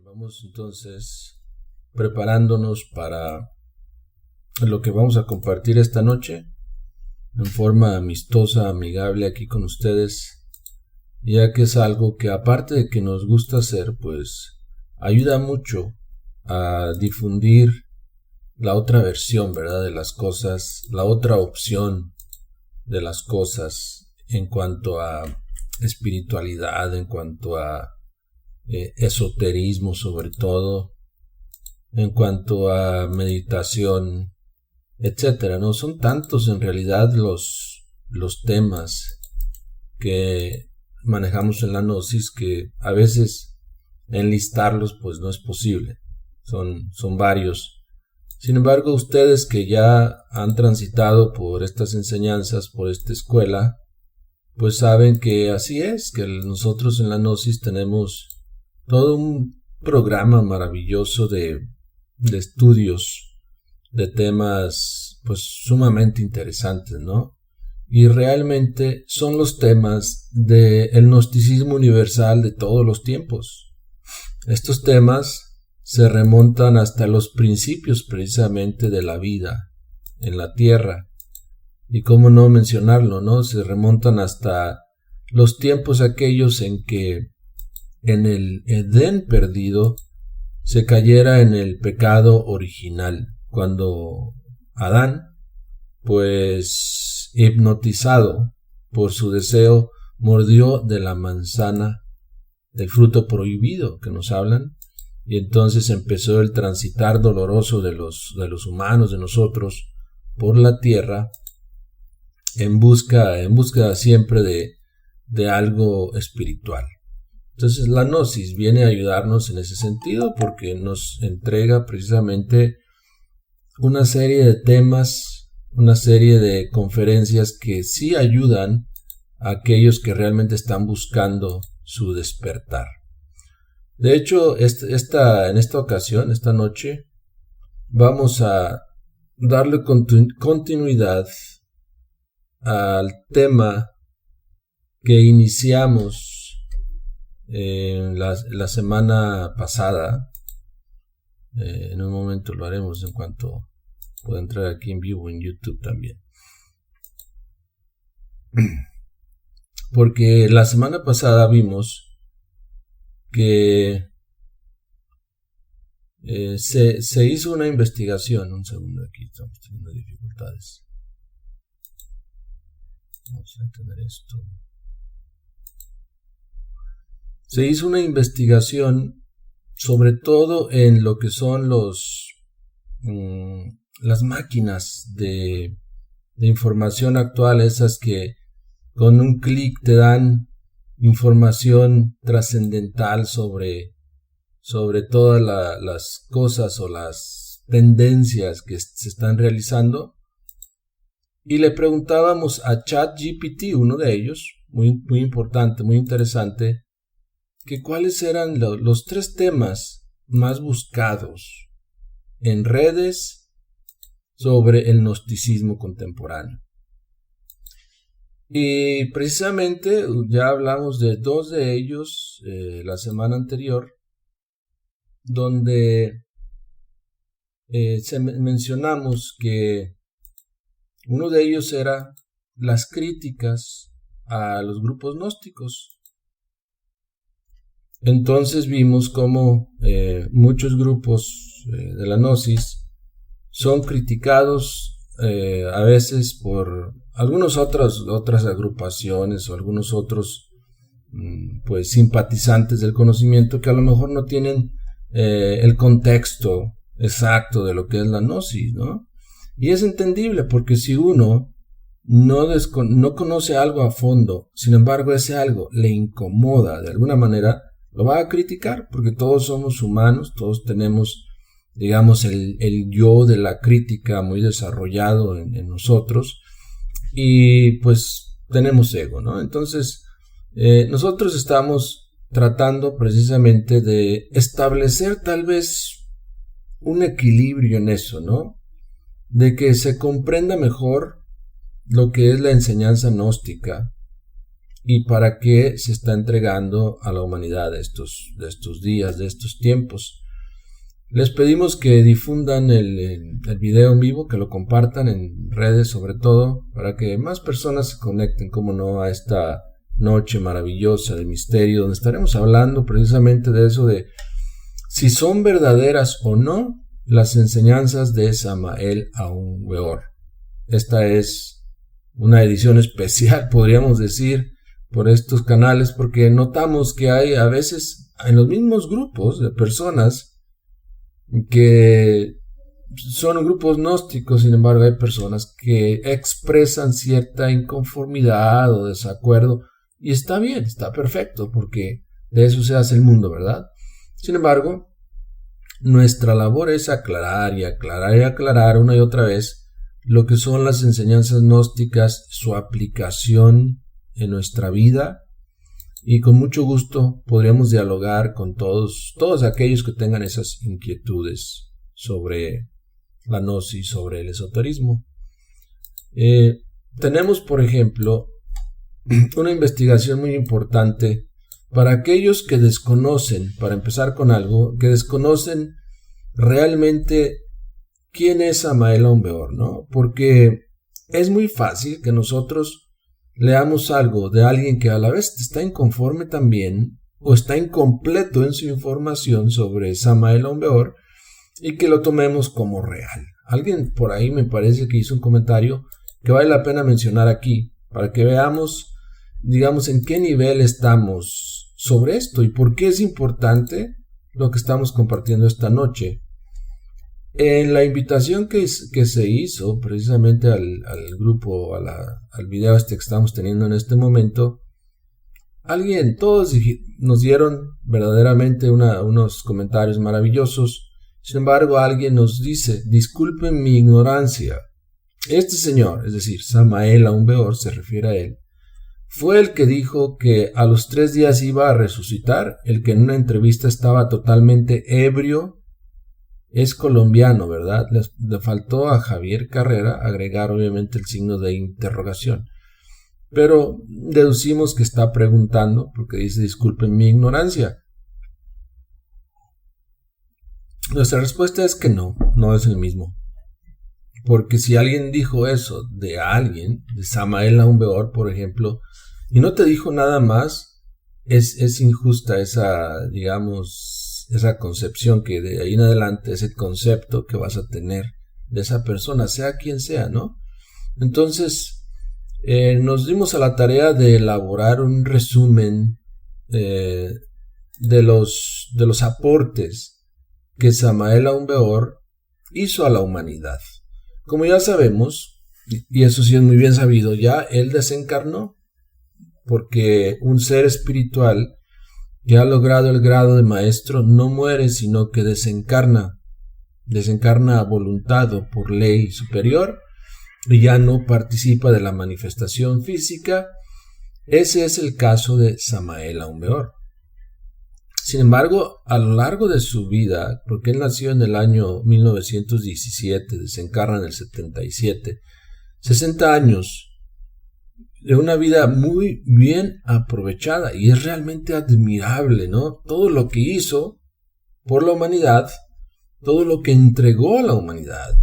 Vamos entonces preparándonos para lo que vamos a compartir esta noche en forma amistosa, amigable aquí con ustedes, ya que es algo que aparte de que nos gusta hacer, pues ayuda mucho a difundir la otra versión, ¿verdad?, de las cosas, la otra opción de las cosas en cuanto a espiritualidad, en cuanto a esoterismo sobre todo, en cuanto a meditación, etcétera, ¿no? Son tantos en realidad los temas que manejamos en la Gnosis que a veces enlistarlos pues no es posible. Son varios. Sin embargo, ustedes que ya han transitado por estas enseñanzas, por esta escuela, pues saben que así es, que nosotros en la Gnosis tenemos todo un programa maravilloso de estudios de temas pues sumamente interesantes, ¿no? Y realmente son los temas del gnosticismo universal de todos los tiempos. Estos temas se remontan hasta los principios precisamente de la vida en la tierra. Y cómo no mencionarlo, ¿no? Se remontan hasta los tiempos aquellos en que en el Edén perdido se cayera en el pecado original, cuando Adán, pues hipnotizado por su deseo, mordió de la manzana del fruto prohibido que nos hablan, y entonces empezó el transitar doloroso de los humanos, de nosotros, por la tierra, en busca siempre de algo espiritual. Entonces la Gnosis viene a ayudarnos en ese sentido porque nos entrega precisamente una serie de temas, una serie de conferencias que sí ayudan a aquellos que realmente están buscando su despertar. De hecho, en esta ocasión, esta noche, vamos a darle continuidad al tema que iniciamos la semana pasada. En un momento lo haremos en cuanto pueda entrar aquí en vivo en YouTube también. Porque la semana pasada vimos que se hizo una investigación. Un segundo, aquí estamos teniendo dificultades. Vamos a entender esto. Se hizo una investigación sobre todo en lo que son las máquinas de información actual, esas que con un clic te dan información trascendental sobre todas las cosas o las tendencias que se están realizando. Y le preguntábamos a ChatGPT, uno de ellos, muy importante, muy interesante, que cuáles eran los 3 temas más buscados en redes sobre el gnosticismo contemporáneo. Y precisamente ya hablamos de 2 de ellos la semana anterior, donde mencionamos que uno de ellos era las críticas a los grupos gnósticos. Entonces vimos cómo muchos grupos de la Gnosis son criticados a veces por algunas otras agrupaciones o algunos otros pues simpatizantes del conocimiento que a lo mejor no tienen el contexto exacto de lo que es la Gnosis, ¿no? Y es entendible porque si uno no conoce algo a fondo, sin embargo ese algo le incomoda de alguna manera, lo va a criticar, porque todos somos humanos, todos tenemos, digamos, el yo de la crítica muy desarrollado en nosotros, y pues tenemos ego, ¿no? Entonces, nosotros estamos tratando precisamente de establecer tal vez un equilibrio en eso, ¿no? De que se comprenda mejor lo que es la enseñanza gnóstica y para qué se está entregando a la humanidad de estos días, de estos tiempos. Les pedimos que difundan el video en vivo, que lo compartan en redes sobre todo, para que más personas se conecten, como no, a esta noche maravillosa de misterio, donde estaremos hablando precisamente de eso, de si son verdaderas o no las enseñanzas de Samael Aun Weor. Esta es una edición especial, podríamos decir, por estos canales, porque notamos que hay a veces en los mismos grupos de personas que son grupos gnósticos, sin embargo hay personas que expresan cierta inconformidad o desacuerdo, y está bien, está perfecto, porque de eso se hace el mundo, ¿verdad? Sin embargo, nuestra labor es aclarar y aclarar y aclarar una y otra vez lo que son las enseñanzas gnósticas, su aplicación en nuestra vida, y con mucho gusto podríamos dialogar con todos aquellos que tengan esas inquietudes sobre la gnosis, sobre el esoterismo. Tenemos, por ejemplo, una investigación muy importante para aquellos que desconocen, para empezar con algo, que desconocen realmente quién es Samael Aun Weor, ¿no? Porque es muy fácil que nosotros leamos algo de alguien que a la vez está inconforme también o está incompleto en su información sobre Samael Aun Weor y que lo tomemos como real. Alguien por ahí me parece que hizo un comentario que vale la pena mencionar aquí para que veamos, digamos, en qué nivel estamos sobre esto y por qué es importante lo que estamos compartiendo esta noche. En la invitación que se hizo precisamente al grupo, al video que estamos teniendo en este momento, todos nos dieron verdaderamente unos comentarios maravillosos. Sin embargo, alguien nos dice: disculpen mi ignorancia. Este señor, es decir, Samael Aun Weor, se refiere a él, fue el que dijo que a los 3 días iba a resucitar, el que en una entrevista estaba totalmente ebrio. Es colombiano, ¿verdad? Le faltó a Javier Carrera agregar obviamente el signo de interrogación. Pero deducimos que está preguntando porque dice: disculpen mi ignorancia. Nuestra respuesta es que no es el mismo. Porque si alguien dijo eso de alguien, de Samael Aun Weor, por ejemplo, y no te dijo nada más, es injusta esa, digamos, esa concepción, que de ahí en adelante es el concepto que vas a tener de esa persona, sea quien sea, ¿no? Entonces, nos dimos a la tarea de elaborar un resumen de los aportes que Samael Aun Weor hizo a la humanidad. Como ya sabemos, y eso sí es muy bien sabido, ya él desencarnó, porque un ser espiritual que ha logrado el grado de maestro no muere, sino que desencarna a voluntad o por ley superior, y ya no participa de la manifestación física. Ese es el caso de Samael Aun Weor. Sin embargo, a lo largo de su vida, porque él nació en el año 1917, desencarna en el 77, 60 años de una vida muy bien aprovechada, y es realmente admirable, ¿no? Todo lo que hizo por la humanidad, todo lo que entregó a la humanidad,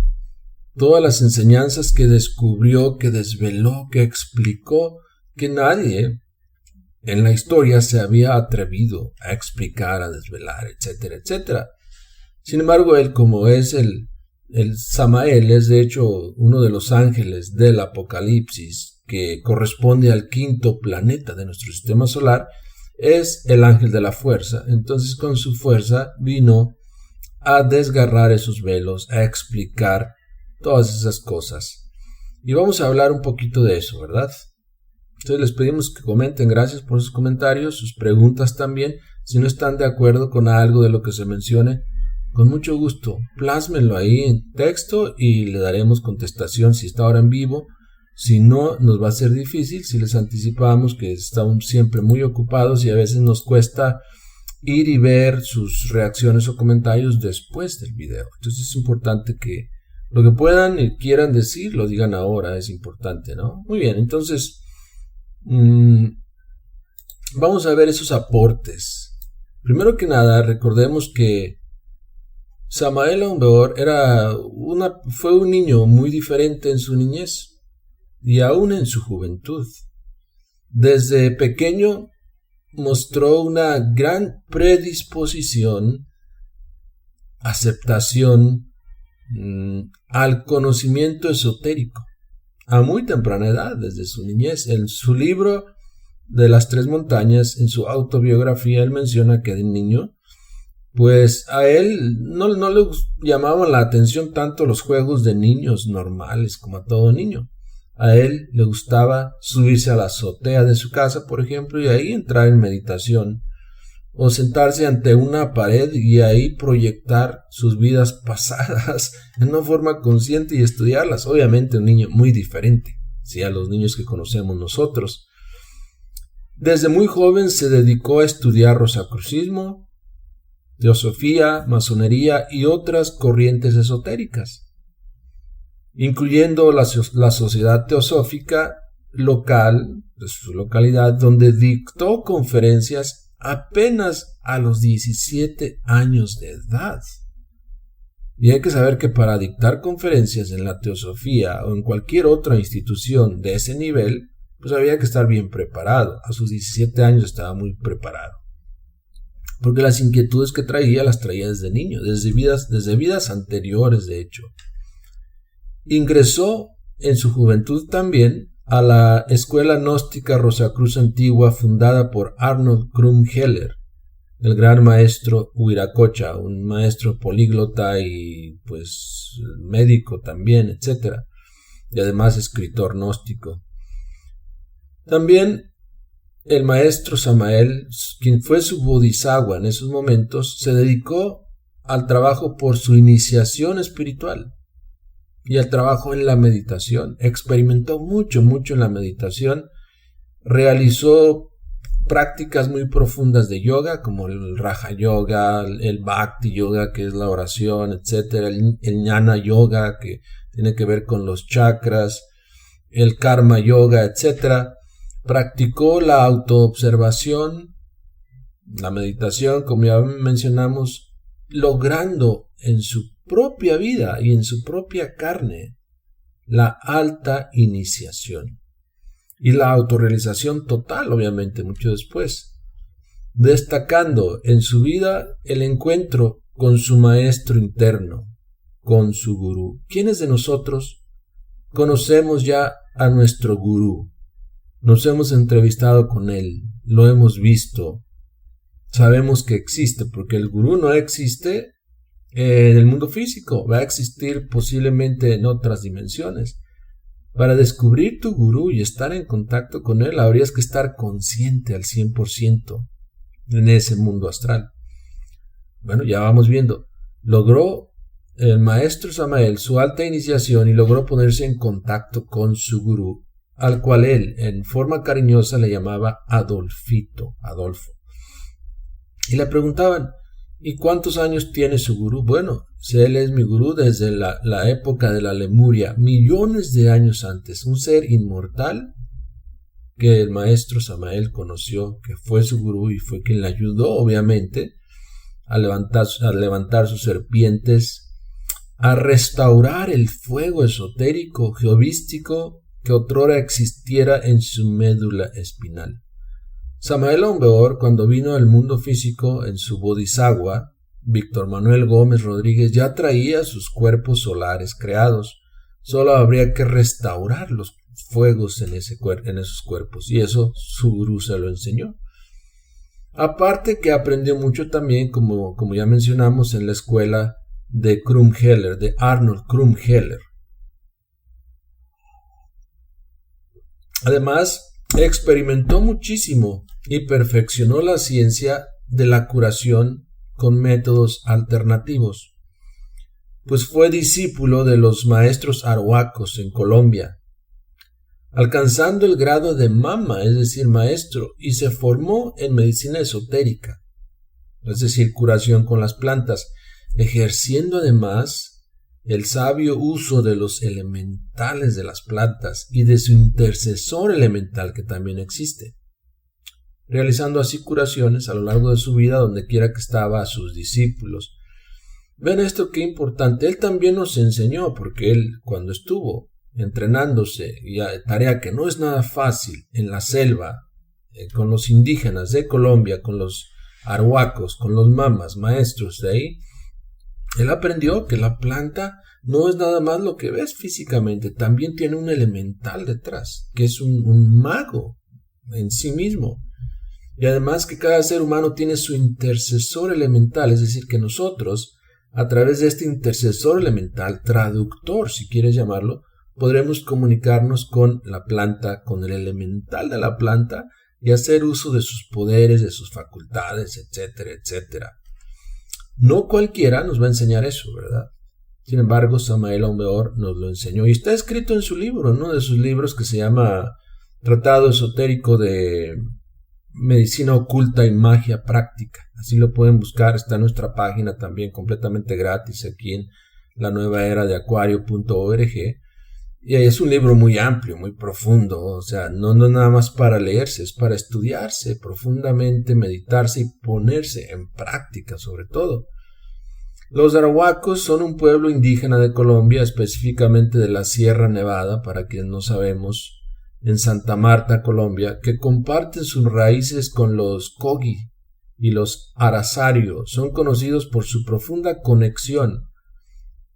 todas las enseñanzas que descubrió, que desveló, que explicó, que nadie en la historia se había atrevido a explicar, a desvelar, etcétera, etcétera. Sin embargo, él, como es el Samael, es de hecho uno de los ángeles del Apocalipsis, que corresponde al 5º planeta de nuestro sistema solar, es el ángel de la fuerza. Entonces, con su fuerza vino a desgarrar esos velos, a explicar todas esas cosas. Y vamos a hablar un poquito de eso, ¿verdad? Entonces les pedimos que comenten. Gracias por sus comentarios, sus preguntas también. Si no están de acuerdo con algo de lo que se mencione, con mucho gusto, plásmenlo ahí en texto y le daremos contestación si está ahora en vivo. Si no, nos va a ser difícil, si les anticipamos que estamos siempre muy ocupados y a veces nos cuesta ir y ver sus reacciones o comentarios después del video. Entonces es importante que lo que puedan y quieran decir, lo digan ahora, es importante, ¿no? Muy bien, entonces vamos a ver esos aportes. Primero que nada, recordemos que Samael Aun Weor fue un niño muy diferente en su niñez y aún en su juventud. Desde pequeño mostró una gran predisposición, aceptación al conocimiento esotérico a muy temprana edad, desde su niñez. En su libro de las Tres Montañas, en su autobiografía, él menciona que de niño, pues a él no le llamaban la atención tanto los juegos de niños normales como a todo niño. A él le gustaba subirse a la azotea de su casa, por ejemplo, y ahí entrar en meditación, o sentarse ante una pared y ahí proyectar sus vidas pasadas en una forma consciente y estudiarlas. Obviamente un niño muy diferente, ¿sí?, a los niños que conocemos nosotros. Desde muy joven se dedicó a estudiar rosacrucismo, teosofía, masonería y otras corrientes esotéricas, incluyendo la sociedad teosófica local de su localidad, donde dictó conferencias apenas a los 17 años de edad. Y hay que saber que para dictar conferencias en la teosofía o en cualquier otra institución de ese nivel, pues había que estar bien preparado. A sus 17 años estaba muy preparado, porque las inquietudes que traía las traía desde niño, desde vidas anteriores, de hecho. Ingresó en su juventud también a la escuela gnóstica Rosacruz Antigua, fundada por Arnold Krumheller, el gran maestro Huiracocha, un maestro políglota y pues médico también, etc. Y además escritor gnóstico. También el maestro Samael, quien fue su bodhisattva en esos momentos, se dedicó al trabajo por su iniciación espiritual y al trabajo en la meditación. Experimentó mucho en la meditación. Realizó prácticas muy profundas de yoga, como el Raja Yoga, el Bhakti Yoga, que es la oración, etc. El Jnana Yoga, que tiene que ver con los chakras, el Karma Yoga, etc. Practicó la autoobservación, la meditación, como ya mencionamos, logrando en su propia vida y en su propia carne la alta iniciación y la autorrealización total, obviamente, mucho después, destacando en su vida el encuentro con su maestro interno, con su gurú. ¿Quiénes de nosotros conocemos ya a nuestro gurú? Nos hemos entrevistado con él, lo hemos visto, sabemos que existe, porque el gurú no existe en el mundo físico, va a existir posiblemente en otras dimensiones. Para descubrir tu gurú y estar en contacto con él, habrías que estar consciente al 100% en ese mundo astral. Bueno, ya vamos viendo. Logró el maestro Samael su alta iniciación y logró ponerse en contacto con su gurú, al cual él, en forma cariñosa, le llamaba Adolfo. Y le preguntaban, ¿y cuántos años tiene su gurú? Bueno, él es mi gurú desde la época de la Lemuria, millones de años antes, un ser inmortal que el maestro Samael conoció, que fue su gurú y fue quien le ayudó, obviamente, a levantar sus serpientes, a restaurar el fuego esotérico, geovístico, que otrora existiera en su médula espinal. Samael Aun Weor, cuando vino al mundo físico en su bodhisattva, Víctor Manuel Gómez Rodríguez, ya traía sus cuerpos solares creados. Solo habría que restaurar los fuegos en esos cuerpos, y eso su gurú se lo enseñó. Aparte que aprendió mucho también, como ya mencionamos, en la escuela de Krumheller, de Arnold Krumheller. Además, experimentó muchísimo y perfeccionó la ciencia de la curación con métodos alternativos, pues fue discípulo de los maestros arhuacos en Colombia, alcanzando el grado de mama, es decir, maestro, y se formó en medicina esotérica, es decir, curación con las plantas, ejerciendo además el sabio uso de los elementales de las plantas y de su intercesor elemental, que también existe. realizando así curaciones a lo largo de su vida donde quiera que estaba a sus discípulos. Ven esto qué importante. Él también nos enseñó, porque él cuando estuvo entrenándose, y tarea que no es nada fácil, en la selva, con los indígenas de Colombia, con los arhuacos, con los mamas, maestros de ahí, él aprendió que la planta no es nada más lo que ves físicamente, también tiene un elemental detrás, que es un mago en sí mismo. Y además que cada ser humano tiene su intercesor elemental, es decir, que nosotros, a través de este intercesor elemental, traductor, si quieres llamarlo, podremos comunicarnos con la planta, con el elemental de la planta, y hacer uso de sus poderes, de sus facultades, etcétera, etcétera. No cualquiera nos va a enseñar eso, ¿verdad? Sin embargo, Samael Aun Weor nos lo enseñó, y está escrito en su libro, uno de sus libros que se llama Tratado Esotérico de Medicina Oculta y Magia Práctica. Así lo pueden buscar, está en nuestra página también completamente gratis aquí en la nueva era de acuario.org. Y es un libro muy amplio, muy profundo, o sea, no nada más para leerse, es para estudiarse profundamente, meditarse y ponerse en práctica sobre todo. Los arhuacos son un pueblo indígena de Colombia, específicamente de la Sierra Nevada, para quienes no sabemos, en Santa Marta, Colombia, que comparten sus raíces con los Kogi y los Arasario. Son conocidos por su profunda conexión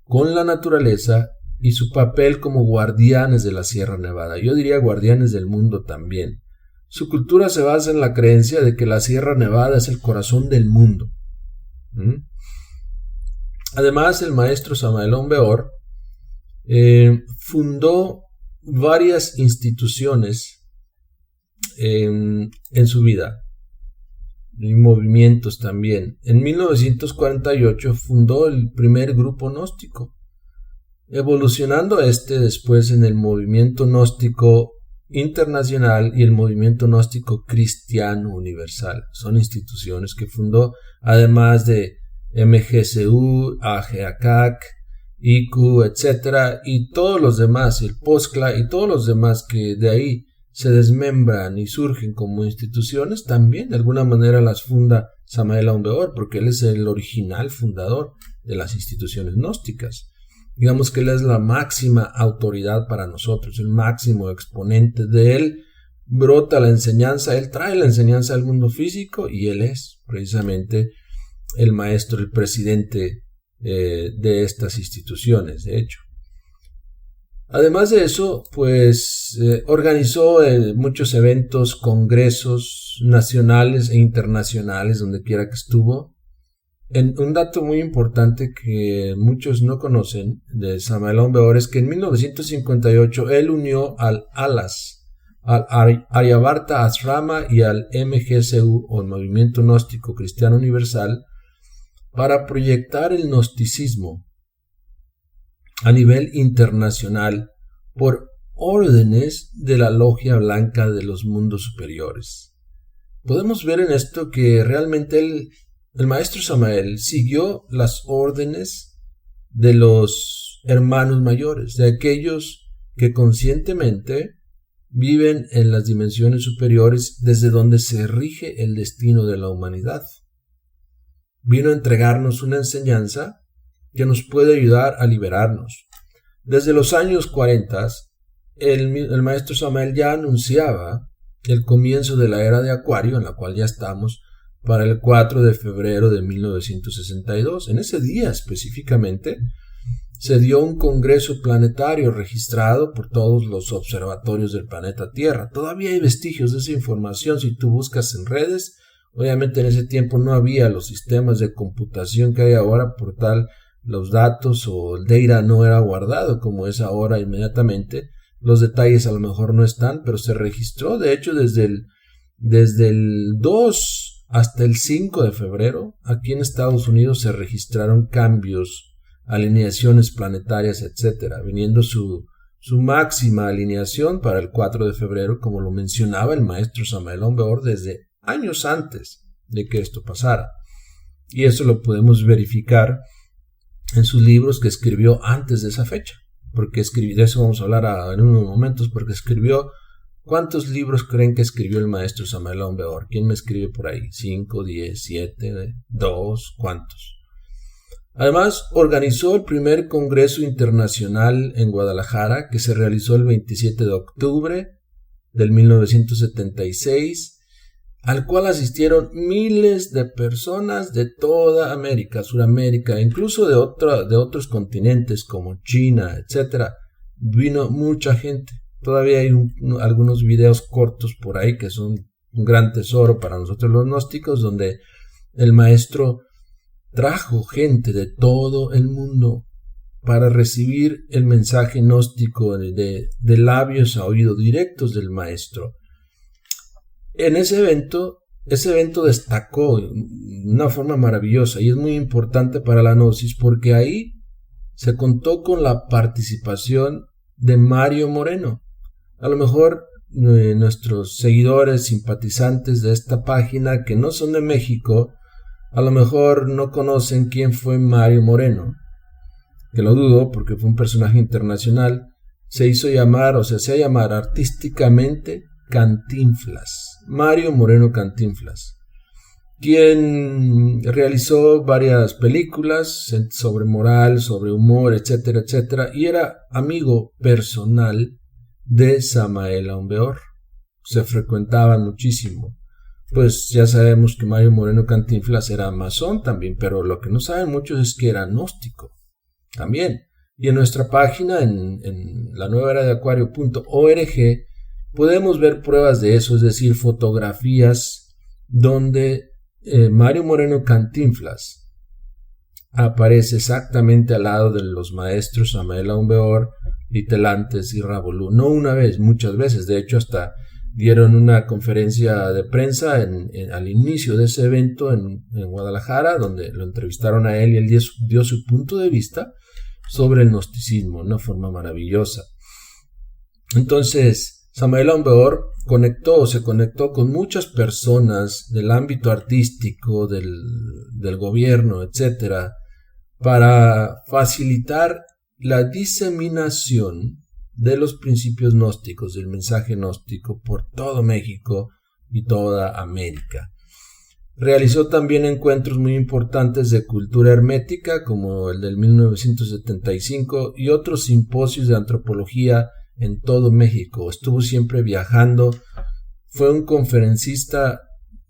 con la naturaleza y su papel como guardianes de la Sierra Nevada. Yo diría guardianes del mundo también. Su cultura se basa en la creencia de que la Sierra Nevada es el corazón del mundo. Además, el maestro Samael Aun Weor fundó varias instituciones en su vida, y movimientos también. En 1948 fundó el primer grupo gnóstico, evolucionando después en el movimiento gnóstico internacional y el movimiento gnóstico cristiano universal. Son instituciones que fundó, además de MGCU, AGACAC, IQ, etc. y todos los demás, el POSCLA y todos los demás que de ahí se desmembran y surgen como instituciones, también de alguna manera las funda Samael Aun Weor, porque él es el original fundador de las instituciones gnósticas. Digamos que él es la máxima autoridad para nosotros, el máximo exponente. De él brota la enseñanza, él trae la enseñanza al mundo físico y él es precisamente el maestro, el presidente de estas instituciones, de hecho. Además de eso, pues organizó muchos eventos, congresos nacionales e internacionales, donde quiera que estuvo. Un dato muy importante que muchos no conocen de Samael Aun Weor es que en 1958 él unió al ALAS, al Aryavarta Asrama y al MGCU, o el Movimiento Gnóstico Cristiano Universal, para proyectar el gnosticismo a nivel internacional por órdenes de la Logia Blanca de los Mundos Superiores. Podemos ver en esto que realmente el maestro Samael siguió las órdenes de los hermanos mayores, de aquellos que conscientemente viven en las dimensiones superiores desde donde se rige el destino de la humanidad. Vino a entregarnos una enseñanza que nos puede ayudar a liberarnos. Desde los años 40, el maestro Samael ya anunciaba el comienzo de la era de Acuario, en la cual ya estamos, para el 4 de febrero de 1962. En ese día específicamente se dio un congreso planetario registrado por todos los observatorios del planeta Tierra. Todavía hay vestigios de esa información si tú buscas en redes. Obviamente en ese tiempo no había los sistemas de computación que hay ahora, por tal los datos o el data no era guardado como es ahora inmediatamente. Los detalles a lo mejor no están, pero se registró. De hecho, desde el 2 hasta el 5 de febrero, aquí en Estados Unidos se registraron cambios, alineaciones planetarias, etcétera, viniendo su máxima alineación para el 4 de febrero, como lo mencionaba el maestro Samael Aun Weor desde años antes de que esto pasara. Y eso lo podemos verificar en sus libros que escribió antes de esa fecha, porque de eso vamos a hablar en unos momentos, porque escribió ¿Cuántos libros creen que escribió el maestro Samael Aun Weor? ¿Quién me escribe por ahí? ¿5, 10, 7, 2? ¿Cuántos? Además, organizó el primer Congreso Internacional en Guadalajara, que se realizó el 27 de octubre del 1976, al cual asistieron miles de personas de toda América, Suramérica, incluso de otros continentes como China, etc. Vino mucha gente. Todavía hay algunos videos cortos por ahí que son un gran tesoro para nosotros los gnósticos, donde el maestro trajo gente de todo el mundo para recibir el mensaje gnóstico de labios a oído directos del maestro. En ese evento destacó de una forma maravillosa y es muy importante para la gnosis porque ahí se contó con la participación de Mario Moreno. A lo mejor nuestros seguidores, simpatizantes de esta página que no son de México, a lo mejor no conocen quién fue Mario Moreno, que lo dudo porque fue un personaje internacional. Se hacía llamar artísticamente Cantinflas, Mario Moreno Cantinflas, quien realizó varias películas sobre moral, sobre humor, etcétera, etcétera, y era amigo personal de Samael Aun Weor. Se frecuentaban muchísimo. Pues ya sabemos que Mario Moreno Cantinflas era masón también, pero lo que no saben muchos es que era gnóstico también. Y en nuestra página, en la nueva era de acuario.org, podemos ver pruebas de eso, es decir, fotografías donde Mario Moreno Cantinflas aparece exactamente al lado de los maestros Samael Aun Weor, Litelantes y Ravolú. No una vez, muchas veces. De hecho, hasta dieron una conferencia de prensa al inicio de ese evento en Guadalajara, donde lo entrevistaron a él y él dio su punto de vista sobre el gnosticismo de una forma maravillosa. Entonces, Samael Aun Weor se conectó con muchas personas del ámbito artístico, del gobierno, etc., para facilitar la diseminación de los principios gnósticos, del mensaje gnóstico por todo México y toda América. Realizó también encuentros muy importantes de cultura hermética, como el del 1975, y otros simposios de antropología en todo México. Estuvo siempre viajando, fue un conferencista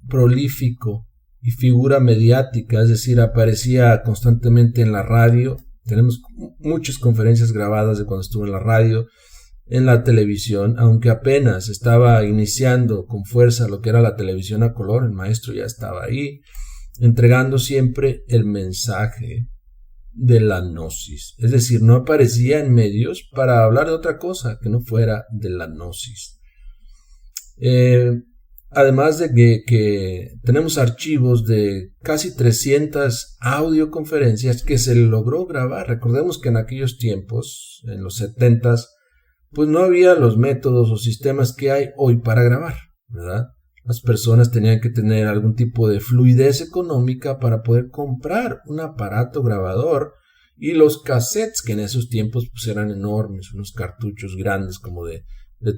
prolífico y figura mediática, es decir, aparecía constantemente en la radio. Tenemos muchas conferencias grabadas de cuando estuvo en la radio, en la televisión, aunque apenas estaba iniciando con fuerza lo que era la televisión a color. El maestro ya estaba ahí, entregando siempre el mensaje de la gnosis. Es decir, no aparecía en medios para hablar de otra cosa que no fuera de la gnosis. Además de que tenemos archivos de casi 300 audioconferencias que se logró grabar. Recordemos que en aquellos tiempos, en los 70s, pues no había los métodos o sistemas que hay hoy para grabar, ¿verdad? Las personas tenían que tener algún tipo de fluidez económica para poder comprar un aparato grabador, y los cassettes, que en esos tiempos pues eran enormes, unos cartuchos grandes como de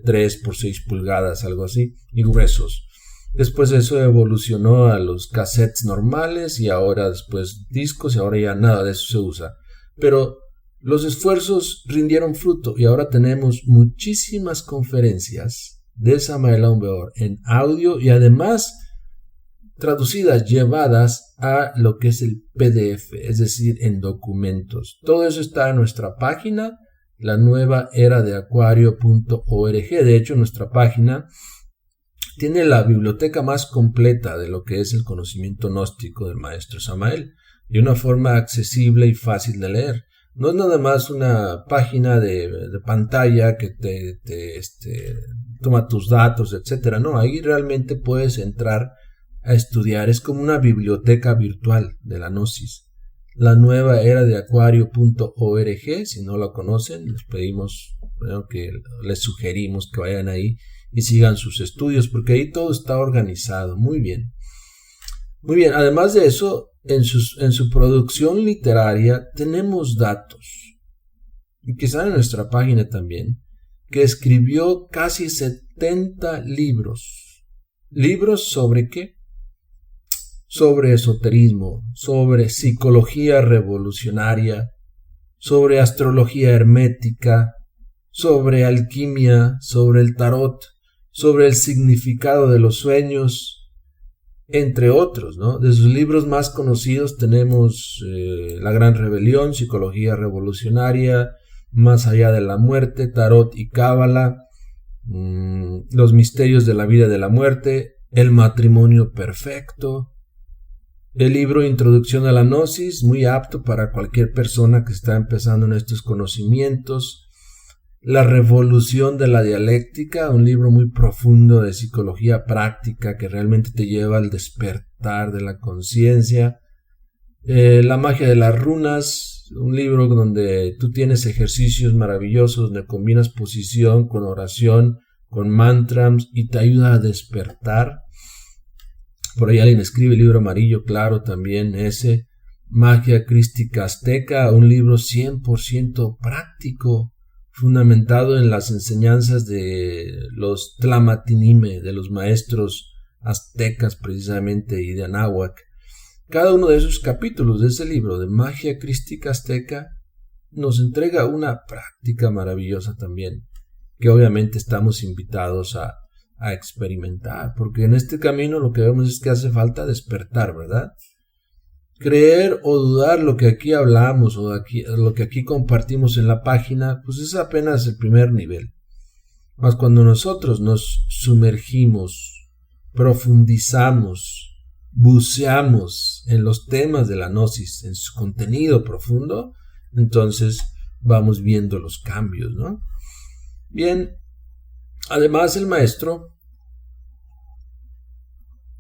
3 por 6 pulgadas, algo así, y gruesos. Después eso evolucionó a los cassettes normales y ahora después discos, y ahora ya nada de eso se usa. Pero los esfuerzos rindieron fruto y ahora tenemos muchísimas conferencias de Samael Aun Weor en audio y además traducidas, llevadas a lo que es el PDF, es decir, en documentos. Todo eso está en nuestra página, la nueva era de acuario.org. De hecho, nuestra página tiene la biblioteca más completa de lo que es el conocimiento gnóstico del maestro Samael, de una forma accesible y fácil de leer. No es nada más una página de pantalla que te toma tus datos, etcétera. No, ahí realmente puedes entrar a estudiar. Es como una biblioteca virtual de la gnosis. La nueva era de acuario.org. Si no la conocen, les pedimos, les sugerimos que vayan ahí y sigan sus estudios, porque ahí todo está organizado muy bien. Muy bien, además de eso, en su producción literaria tenemos datos, y que están en nuestra página también, que escribió casi 70 libros. ¿Libros sobre qué? Sobre esoterismo, sobre psicología revolucionaria, sobre astrología hermética, sobre alquimia, sobre el tarot, sobre el significado de los sueños, entre otros, ¿no? De sus libros más conocidos tenemos La Gran Rebelión, Psicología Revolucionaria, Más Allá de la Muerte, Tarot y Cábala, Los Misterios de la Vida y de la Muerte, El Matrimonio Perfecto, el libro Introducción a la Gnosis, muy apto para cualquier persona que está empezando en estos conocimientos. La Revolución de la Dialéctica, un libro muy profundo de psicología práctica que realmente te lleva al despertar de la conciencia. La Magia de las Runas, un libro donde tú tienes ejercicios maravillosos donde combinas posición con oración, con mantras y te ayuda a despertar. Por ahí alguien escribe el libro amarillo, claro, también ese. Magia Crística Azteca, un libro 100% práctico, fundamentado en las enseñanzas de los Tlamatinime, de los maestros aztecas precisamente y de Anáhuac. Cada uno de esos capítulos de ese libro de Magia Crística Azteca nos entrega una práctica maravillosa también, que obviamente estamos invitados a experimentar, porque en este camino lo que vemos es que hace falta despertar, ¿verdad? Creer o dudar lo que aquí hablamos o lo que aquí compartimos en la página, pues es apenas el primer nivel. Mas cuando nosotros nos sumergimos, profundizamos, buceamos en los temas de la gnosis, en su contenido profundo, entonces vamos viendo los cambios, ¿no? Bien, además el maestro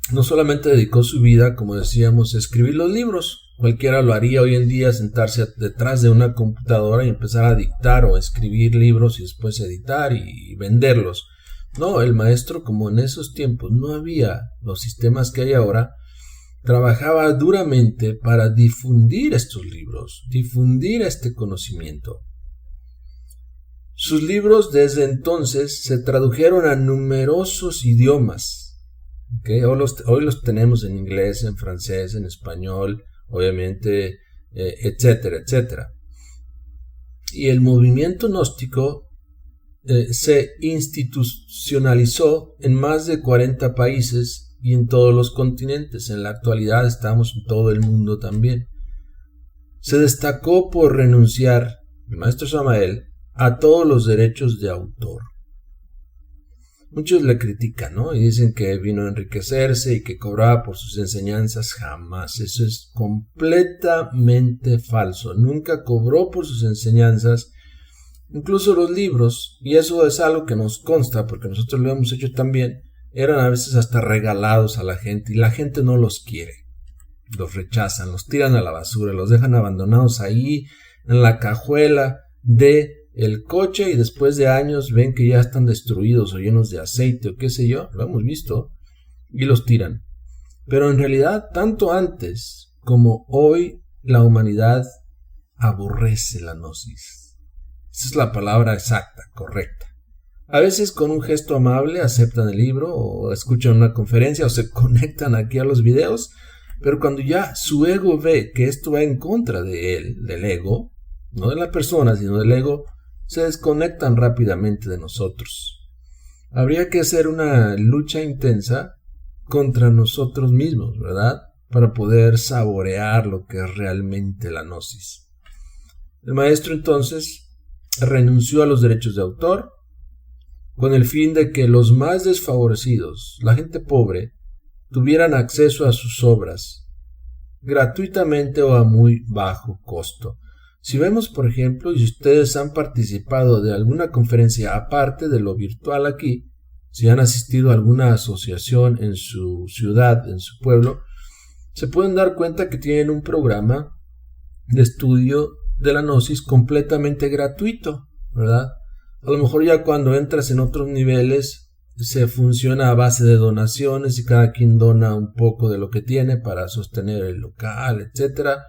no solamente dedicó su vida, como decíamos, a escribir los libros. Cualquiera lo haría hoy en día, sentarse detrás de una computadora y empezar a dictar o a escribir libros y después editar y venderlos. No, el maestro, como en esos tiempos no había los sistemas que hay ahora, trabajaba duramente para difundir estos libros, difundir este conocimiento. Sus libros desde entonces se tradujeron a numerosos idiomas. ¿Okay? Hoy los tenemos en inglés, en francés, en español, obviamente, etcétera, etcétera. Y el movimiento gnóstico se institucionalizó en más de 40 países y en todos los continentes. En la actualidad estamos en todo el mundo también. Se destacó por renunciar, el maestro Samael, a todos los derechos de autor. Muchos le critican, ¿no? Y dicen que vino a enriquecerse y que cobraba por sus enseñanzas. Jamás. Eso es completamente falso. Nunca cobró por sus enseñanzas. Incluso los libros, y eso es algo que nos consta porque nosotros lo hemos hecho también, eran a veces hasta regalados a la gente y la gente no los quiere. Los rechazan, los tiran a la basura, los dejan abandonados ahí en la cajuela de el coche y después de años ven que ya están destruidos o llenos de aceite o qué sé yo, lo hemos visto, y los tiran. Pero en realidad, tanto antes como hoy, la humanidad aborrece la gnosis. Esa es la palabra exacta, correcta. A veces con un gesto amable aceptan el libro o escuchan una conferencia o se conectan aquí a los videos, pero cuando ya su ego ve que esto va en contra de él, del ego, no de la persona, sino del ego, se desconectan rápidamente de nosotros. Habría que hacer una lucha intensa contra nosotros mismos, ¿verdad? Para poder saborear lo que es realmente la gnosis. El maestro entonces renunció a los derechos de autor con el fin de que los más desfavorecidos, la gente pobre, tuvieran acceso a sus obras gratuitamente o a muy bajo costo. Si vemos, por ejemplo, y si ustedes han participado de alguna conferencia aparte de lo virtual aquí, si han asistido a alguna asociación en su ciudad, en su pueblo, se pueden dar cuenta que tienen un programa de estudio de la gnosis completamente gratuito, ¿verdad? A lo mejor ya cuando entras en otros niveles se funciona a base de donaciones y cada quien dona un poco de lo que tiene para sostener el local, etc.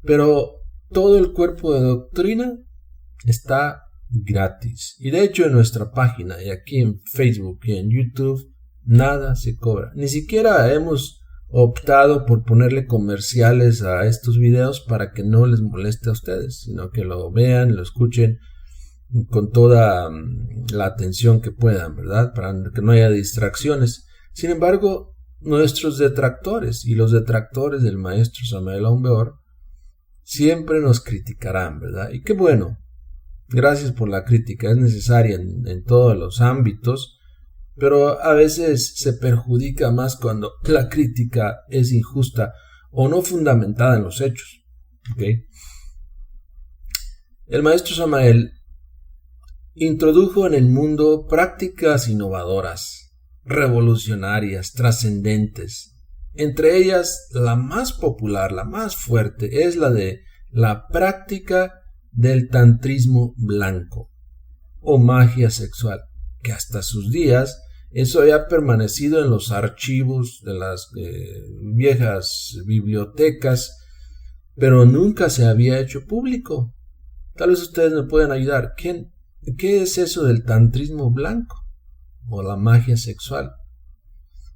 Pero todo el cuerpo de doctrina está gratis. Y de hecho en nuestra página y aquí en Facebook y en YouTube nada se cobra. Ni siquiera hemos optado por ponerle comerciales a estos videos para que no les moleste a ustedes, sino que lo vean, lo escuchen con toda la atención que puedan, ¿verdad? Para que no haya distracciones. Sin embargo, nuestros detractores y los detractores del maestro Samael Aun Weor siempre nos criticarán, ¿verdad? Y qué bueno, gracias por la crítica, es necesaria en todos los ámbitos, pero a veces se perjudica más cuando la crítica es injusta o no fundamentada en los hechos, ¿okay? El maestro Samael introdujo en el mundo prácticas innovadoras, revolucionarias, trascendentes. Entre ellas, la más popular, la más fuerte, es la de la práctica del tantrismo blanco o magia sexual, que hasta sus días eso había permanecido en los archivos de las viejas bibliotecas, pero nunca se había hecho público. Tal vez ustedes me puedan ayudar. ¿Qué es eso del tantrismo blanco o la magia sexual?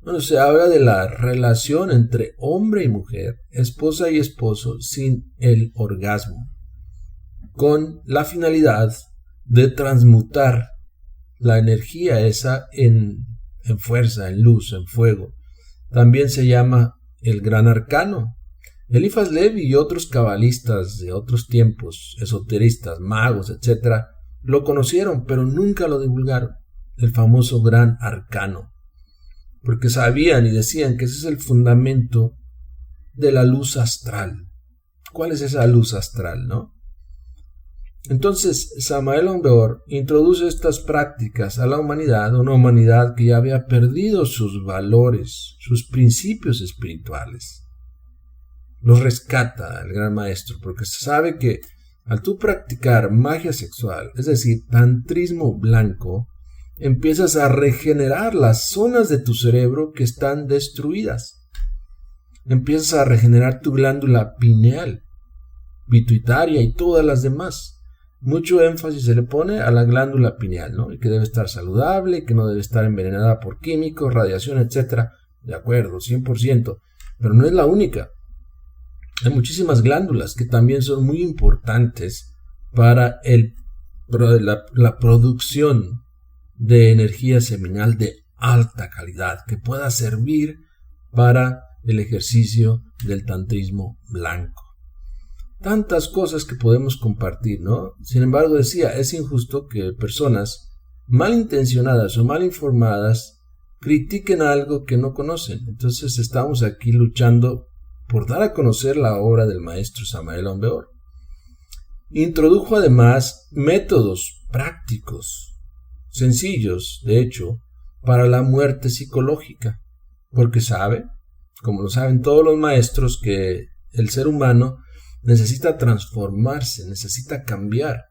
Bueno, se habla de la relación entre hombre y mujer, esposa y esposo, sin el orgasmo, con la finalidad de transmutar la energía esa en fuerza, en luz, en fuego. También se llama el gran arcano. Eliphas Levi y otros cabalistas de otros tiempos, esoteristas, magos, etc., lo conocieron, pero nunca lo divulgaron, el famoso gran arcano, porque sabían y decían que ese es el fundamento de la luz astral. ¿Cuál es esa luz astral, no? Entonces, Samael Aun Weor introduce estas prácticas a la humanidad, una humanidad que ya había perdido sus valores, sus principios espirituales. Los rescata el gran maestro, porque sabe que al tú practicar magia sexual, es decir, tantrismo blanco, empiezas a regenerar las zonas de tu cerebro que están destruidas. Empiezas a regenerar tu glándula pineal, pituitaria y todas las demás. Mucho énfasis se le pone a la glándula pineal, ¿no? Y que debe estar saludable, que no debe estar envenenada por químicos, radiación, etc. De acuerdo, 100%. Pero no es la única. Hay muchísimas glándulas que también son muy importantes para la producción de energía seminal de alta calidad que pueda servir para el ejercicio del tantrismo blanco. Tantas cosas que podemos compartir, ¿no? Sin embargo, decía, es injusto que personas malintencionadas o mal informadas critiquen algo que no conocen. Entonces estamos aquí luchando por dar a conocer la obra del maestro Samael Aun Weor. Introdujo además métodos prácticos, sencillos, de hecho, para la muerte psicológica, porque sabe, como lo saben todos los maestros, que el ser humano necesita transformarse, necesita cambiar,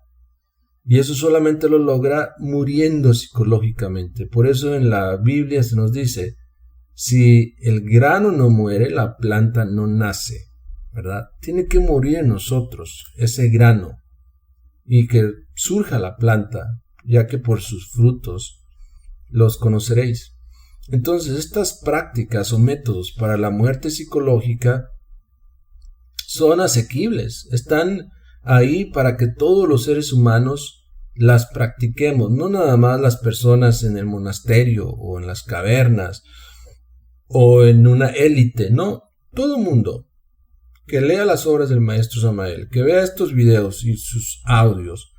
y eso solamente lo logra muriendo psicológicamente. Por eso en la Biblia se nos dice, si el grano no muere, la planta no nace, ¿verdad? Tiene que morir en nosotros ese grano y que surja la planta, ya que por sus frutos los conoceréis. Entonces, estas prácticas o métodos para la muerte psicológica son asequibles, están ahí para que todos los seres humanos las practiquemos, no nada más las personas en el monasterio o en las cavernas o en una élite, no, todo mundo que lea las obras del maestro Samael, que vea estos videos y sus audios,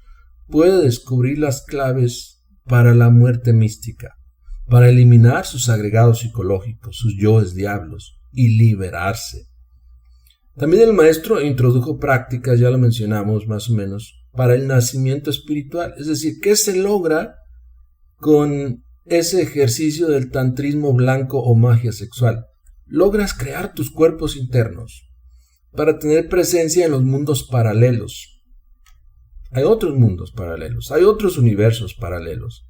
puede descubrir las claves para la muerte mística, para eliminar sus agregados psicológicos, sus yoes diablos, y liberarse. También el maestro introdujo prácticas, ya lo mencionamos más o menos, para el nacimiento espiritual, es decir, ¿qué se logra con ese ejercicio del tantrismo blanco o magia sexual? Logras crear tus cuerpos internos para tener presencia en los mundos paralelos. Hay otros mundos paralelos, hay otros universos paralelos.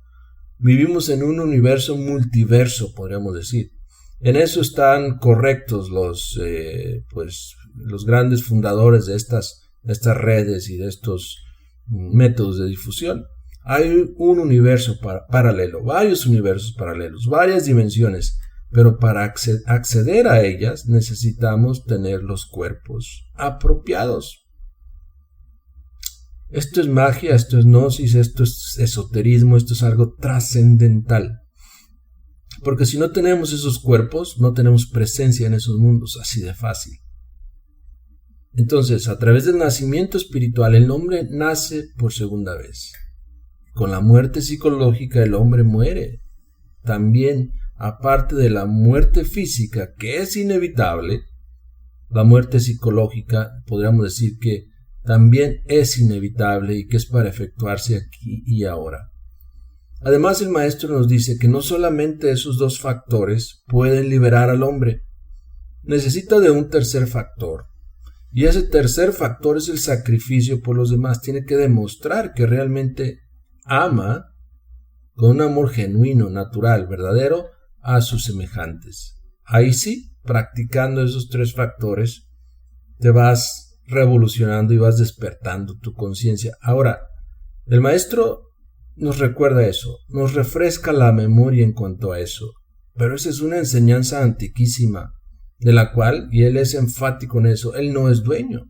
Vivimos en un universo multiverso, podríamos decir. En eso están correctos los grandes fundadores de estas redes y de estos métodos de difusión. Hay un universo paralelo, varios universos paralelos, varias dimensiones, pero para acceder a ellas necesitamos tener los cuerpos apropiados. Esto es magia, esto es gnosis, esto es esoterismo, esto es algo trascendental. Porque si no tenemos esos cuerpos, no tenemos presencia en esos mundos, así de fácil. Entonces, a través del nacimiento espiritual, el hombre nace por segunda vez. Con la muerte psicológica, el hombre muere. También, aparte de la muerte física, que es inevitable, la muerte psicológica, podríamos decir que también es inevitable y que es para efectuarse aquí y ahora. Además, el maestro nos dice que no solamente esos dos factores pueden liberar al hombre, necesita de un tercer factor. Y ese tercer factor es el sacrificio por los demás. Tiene que demostrar que realmente ama con un amor genuino, natural, verdadero, a sus semejantes. Ahí sí, practicando esos tres factores, te vas revolucionando y vas despertando tu conciencia. Ahora, el maestro nos recuerda eso, nos refresca la memoria en cuanto a eso, pero esa es una enseñanza antiquísima, de la cual, y él es enfático en eso, él no es dueño.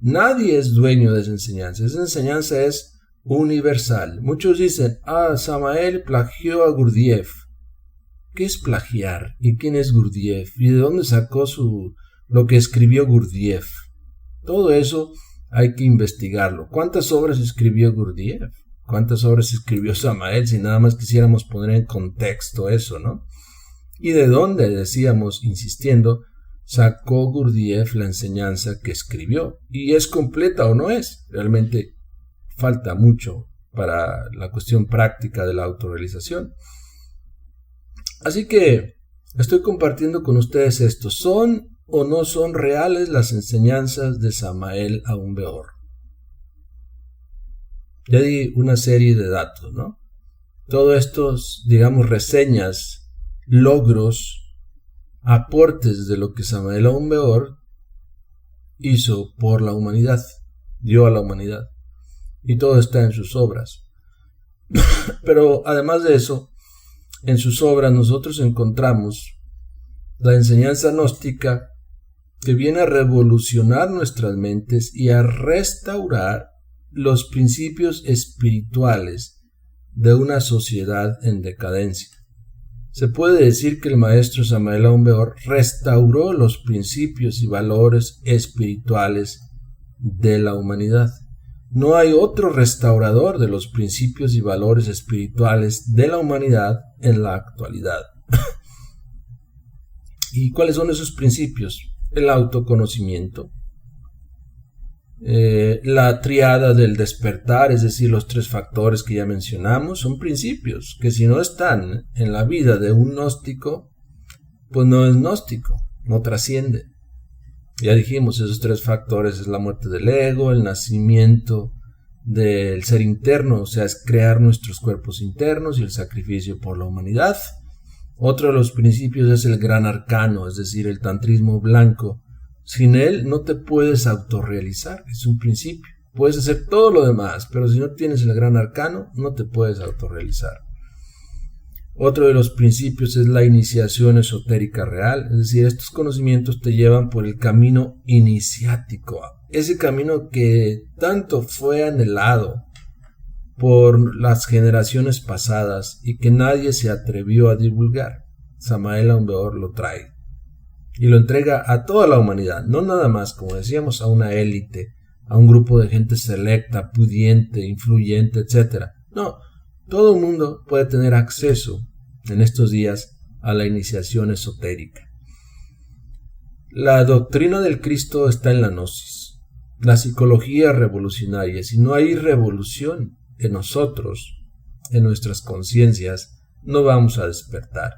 Nadie es dueño de esa enseñanza es universal. Muchos dicen, Samael plagió a Gurdjieff. ¿Qué es plagiar? ¿Y quién es Gurdjieff? ¿Y de dónde sacó lo que escribió Gurdjieff? Todo eso hay que investigarlo. ¿Cuántas obras escribió Gurdjieff? ¿Cuántas obras escribió Samael? Si nada más quisiéramos poner en contexto eso, ¿no? ¿Y de dónde, decíamos, insistiendo, sacó Gurdjieff la enseñanza que escribió? ¿Y es completa o no es? Realmente falta mucho para la cuestión práctica de la autorrealización. Así que estoy compartiendo con ustedes esto. ¿Son o no son reales las enseñanzas de Samael Aun Weor? Ya di una serie de datos, ¿no? Todos estos, digamos, reseñas, logros, aportes de lo que Samael Aun Weor hizo por la humanidad, dio a la humanidad. Y todo está en sus obras. Pero además de eso, en sus obras nosotros encontramos la enseñanza gnóstica que viene a revolucionar nuestras mentes y a restaurar los principios espirituales de una sociedad en decadencia. Se puede decir que el maestro Samael Aun Weor restauró los principios y valores espirituales de la humanidad. No hay otro restaurador de los principios y valores espirituales de la humanidad en la actualidad. ¿Y cuáles son esos principios? El autoconocimiento, la triada del despertar, es decir, los tres factores que ya mencionamos, son principios que si no están en la vida de un gnóstico, pues no es gnóstico, no trasciende. Ya dijimos, esos tres factores es la muerte del ego, el nacimiento del ser interno, o sea, es crear nuestros cuerpos internos, y el sacrificio por la humanidad. Otro de los principios es el gran arcano, es decir, el tantrismo blanco. Sin él no te puedes autorrealizar, es un principio. Puedes hacer todo lo demás, pero si no tienes el gran arcano, no te puedes autorrealizar. Otro de los principios es la iniciación esotérica real, es decir, estos conocimientos te llevan por el camino iniciático, ese camino que tanto fue anhelado por las generaciones pasadas y que nadie se atrevió a divulgar. Samael Aun Weor lo trae y lo entrega a toda la humanidad, no nada más, como decíamos, a una élite, a un grupo de gente selecta, pudiente, influyente, etc. No, todo el mundo puede tener acceso en estos días a la iniciación esotérica. La doctrina del Cristo está en la gnosis, la psicología revolucionaria. Si no hay revolución en nosotros, en nuestras conciencias, no vamos a despertar.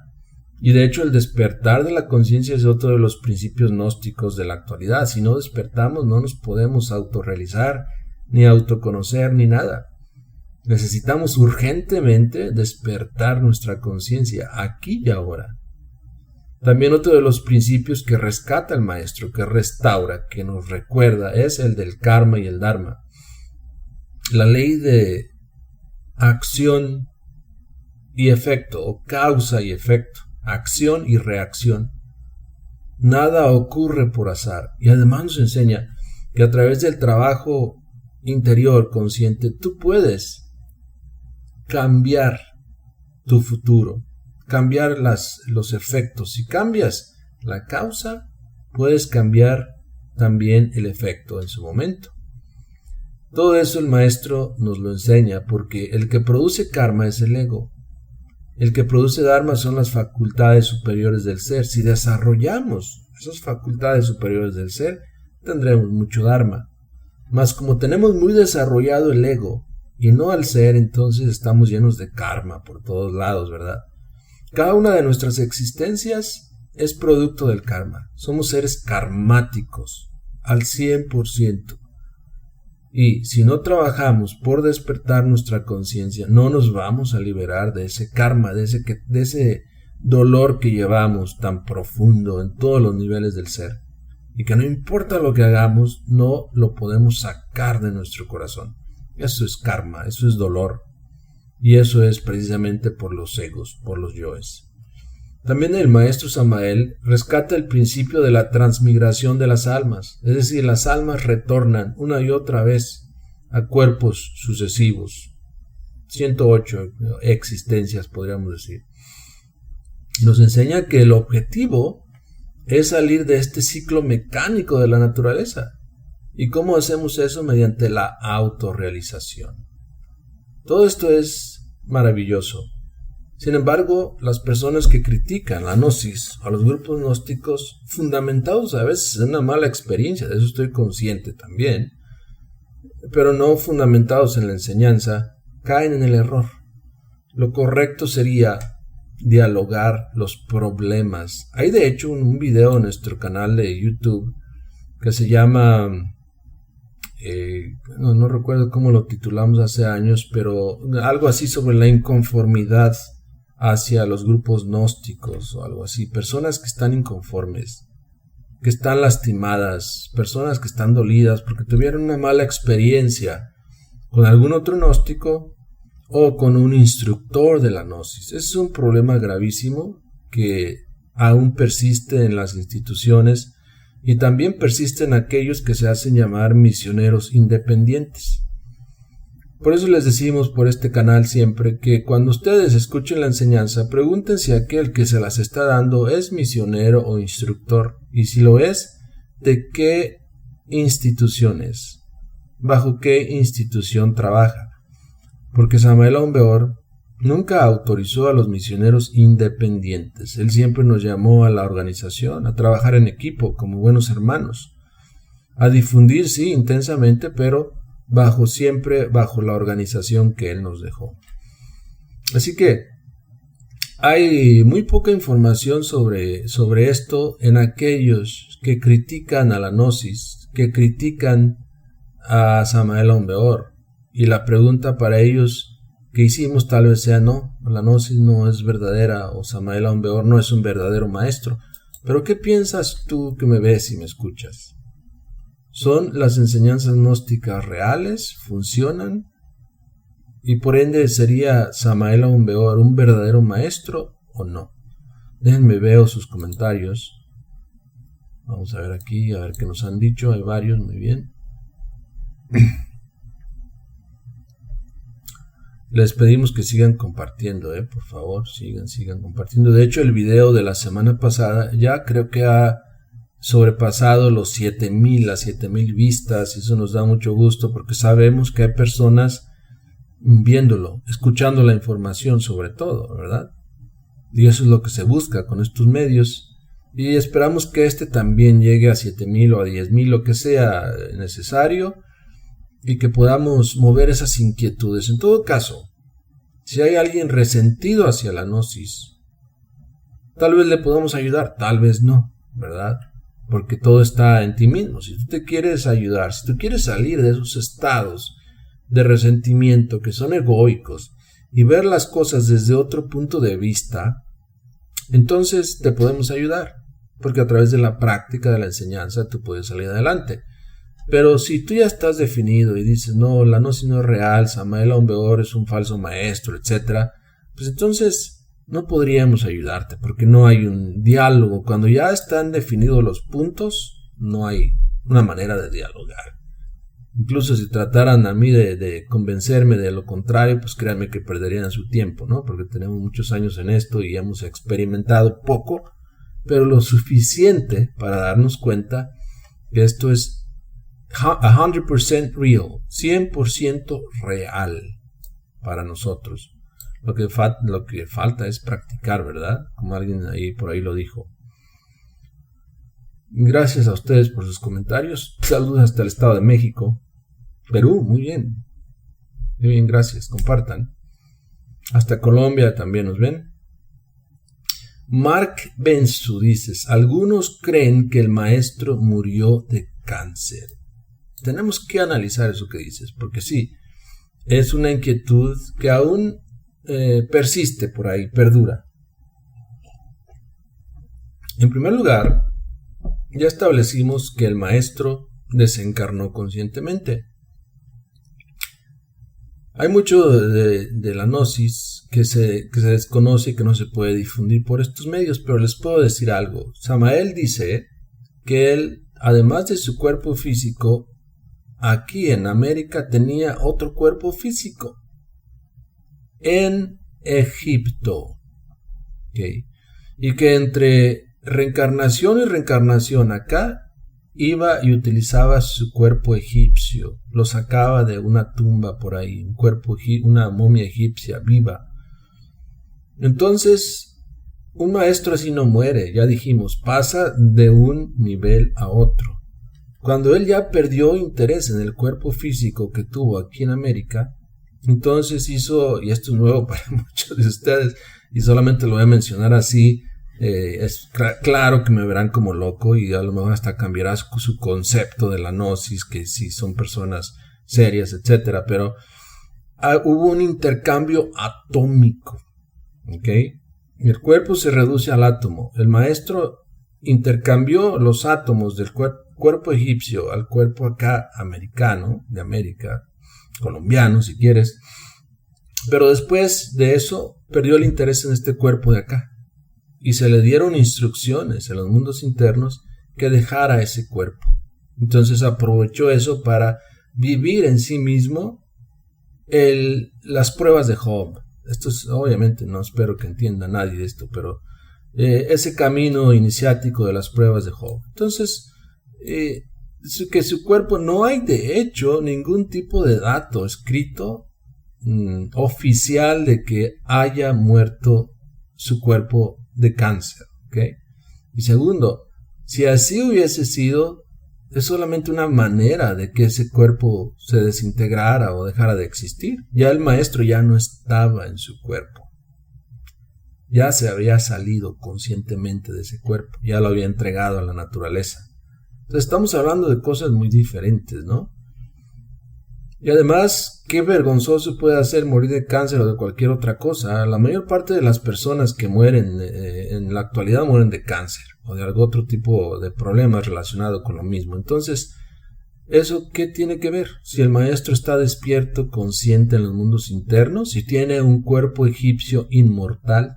Y de hecho el despertar de la conciencia es otro de los principios gnósticos de la actualidad. Si no despertamos, no nos podemos autorrealizar, ni autoconocer, ni nada. Necesitamos urgentemente despertar nuestra conciencia aquí y ahora. También otro de los principios que rescata el maestro, que restaura, que nos recuerda, es el del karma y el dharma. La ley de acción y efecto, o causa y efecto, acción y reacción. Nada ocurre por azar. Y además nos enseña que a través del trabajo interior consciente tú puedes cambiar tu futuro, cambiar los efectos. Si cambias la causa, puedes cambiar también el efecto en su momento. Todo eso el maestro nos lo enseña porque el que produce karma es el ego. El que produce dharma son las facultades superiores del ser. Si desarrollamos esas facultades superiores del ser, tendremos mucho dharma. Mas como tenemos muy desarrollado el ego y no al ser, entonces estamos llenos de karma por todos lados, ¿verdad? Cada una de nuestras existencias es producto del karma. Somos seres karmáticos al 100%. Y si no trabajamos por despertar nuestra conciencia, no nos vamos a liberar de ese karma, de ese dolor que llevamos tan profundo en todos los niveles del ser. Y que no importa lo que hagamos, no lo podemos sacar de nuestro corazón. Eso es karma, eso es dolor. Y eso es precisamente por los egos, por los yoes. También el maestro Samael rescata el principio de la transmigración de las almas, es decir, las almas retornan una y otra vez a cuerpos sucesivos, 108 existencias podríamos decir. Nos enseña que el objetivo es salir de este ciclo mecánico de la naturaleza. ¿Y cómo hacemos eso? Mediante la autorrealización. Todo esto es maravilloso. Sin embargo, las personas que critican la gnosis o los grupos gnósticos, fundamentados a veces en una mala experiencia, de eso estoy consciente también, pero no fundamentados en la enseñanza, caen en el error. Lo correcto sería dialogar los problemas. Hay de hecho un video en nuestro canal de YouTube que se llama, no recuerdo cómo lo titulamos hace años, pero algo así sobre la inconformidad hacia los grupos gnósticos o algo así, personas que están inconformes, que están lastimadas, personas que están dolidas porque tuvieron una mala experiencia con algún otro gnóstico o con un instructor de la gnosis. Ese es un problema gravísimo que aún persiste en las instituciones y también persiste en aquellos que se hacen llamar misioneros independientes. Por eso les decimos por este canal siempre que cuando ustedes escuchen la enseñanza, pregunten si aquel que se las está dando es misionero o instructor, y si lo es, ¿de qué institución es? ¿Bajo qué institución trabaja? Porque Samael Aun Weor nunca autorizó a los misioneros independientes. Él siempre nos llamó a la organización, a trabajar en equipo como buenos hermanos, a difundir, sí, intensamente, pero siempre bajo la organización que él nos dejó. Así que hay muy poca información sobre esto en aquellos que critican a la gnosis, que critican a Samael Aun Weor. Y la pregunta para ellos que hicimos tal vez sea no, la gnosis no es verdadera o Samael Aun Weor no es un verdadero maestro. Pero ¿qué piensas tú que me ves y me escuchas? ¿Son las enseñanzas gnósticas reales? ¿Funcionan? Y por ende, ¿sería Samael Aun Weor un verdadero maestro o no? Déjenme ver sus comentarios. Vamos a ver aquí, a ver qué nos han dicho. Hay varios, muy bien. Les pedimos que sigan compartiendo, por favor, sigan compartiendo. De hecho, el video de la semana pasada ya creo que ha sobrepasado las 7,000 vistas, y eso nos da mucho gusto porque sabemos que hay personas viéndolo, escuchando la información sobre todo, ¿verdad? Y eso es lo que se busca con estos medios, y esperamos que este también llegue a 7,000 o a 10,000, lo que sea necesario, y que podamos mover esas inquietudes. En todo caso, si hay alguien resentido hacia la gnosis, tal vez le podamos ayudar, tal vez no, ¿verdad? Porque todo está en ti mismo. Si tú te quieres ayudar, si tú quieres salir de esos estados de resentimiento que son egoicos y ver las cosas desde otro punto de vista, entonces te podemos ayudar, porque a través de la práctica de la enseñanza tú puedes salir adelante. Pero si tú ya estás definido y dices, no, la gnosis no es real, Samael Aun Weor es un falso maestro, etc., pues entonces no podríamos ayudarte porque no hay un diálogo. Cuando ya están definidos los puntos, no hay una manera de dialogar. Incluso si trataran a mí de convencerme de lo contrario, pues créanme que perderían su tiempo, ¿no? Porque tenemos muchos años en esto y hemos experimentado poco, pero lo suficiente para darnos cuenta que esto es 100% real, 100% real para nosotros. Lo que falta es practicar, ¿verdad? Como alguien ahí por ahí lo dijo. Gracias a ustedes por sus comentarios. Saludos hasta el Estado de México. Perú, muy bien. Muy bien, gracias. Compartan. Hasta Colombia también nos ven. Mark Benzu dices, algunos creen que el maestro murió de cáncer. Tenemos que analizar eso que dices, porque sí, es una inquietud que aún persiste por ahí, perdura. En primer lugar, ya establecimos que el maestro desencarnó conscientemente. Hay mucho de la gnosis que se desconoce y que no se puede difundir por estos medios, pero les puedo decir algo. Samael dice que él, además de su cuerpo físico, aquí en América tenía otro cuerpo físico en Egipto. ¿Okay? Y que entre reencarnación y reencarnación acá iba y utilizaba su cuerpo egipcio, lo sacaba de una tumba por ahí, una momia egipcia viva. Entonces, un maestro así no muere, ya dijimos, pasa de un nivel a otro. Cuando él ya perdió interés en el cuerpo físico que tuvo aquí en América, entonces hizo, y esto es nuevo para muchos de ustedes, y solamente lo voy a mencionar así, es claro que me verán como loco y a lo mejor hasta cambiará su concepto de la gnosis, que sí son personas serias, etcétera, pero hubo un intercambio atómico, ¿ok? El cuerpo se reduce al átomo. El maestro intercambió los átomos del cuerpo egipcio al cuerpo acá americano, de América, colombiano si quieres, pero después de eso perdió el interés en este cuerpo de acá. Y se le dieron instrucciones en los mundos internos que dejara ese cuerpo. Entonces aprovechó eso para vivir en sí mismo las pruebas de Job. Esto es, obviamente no espero que entienda nadie de esto, pero ese camino iniciático de las pruebas de Job. Entonces, que su cuerpo no hay de hecho ningún tipo de dato escrito oficial de que haya muerto su cuerpo de cáncer, ¿ok? Y segundo, si así hubiese sido, es solamente una manera de que ese cuerpo se desintegrara o dejara de existir. Ya el maestro ya no estaba en su cuerpo. Ya se había salido conscientemente de ese cuerpo, ya lo había entregado a la naturaleza. Entonces estamos hablando de cosas muy diferentes, ¿no? Y además, qué vergonzoso puede ser morir de cáncer o de cualquier otra cosa. La mayor parte de las personas que mueren en la actualidad mueren de cáncer o de algún otro tipo de problemas relacionado con lo mismo. Entonces, ¿eso qué tiene que ver? Si el maestro está despierto, consciente en los mundos internos, si tiene un cuerpo egipcio inmortal.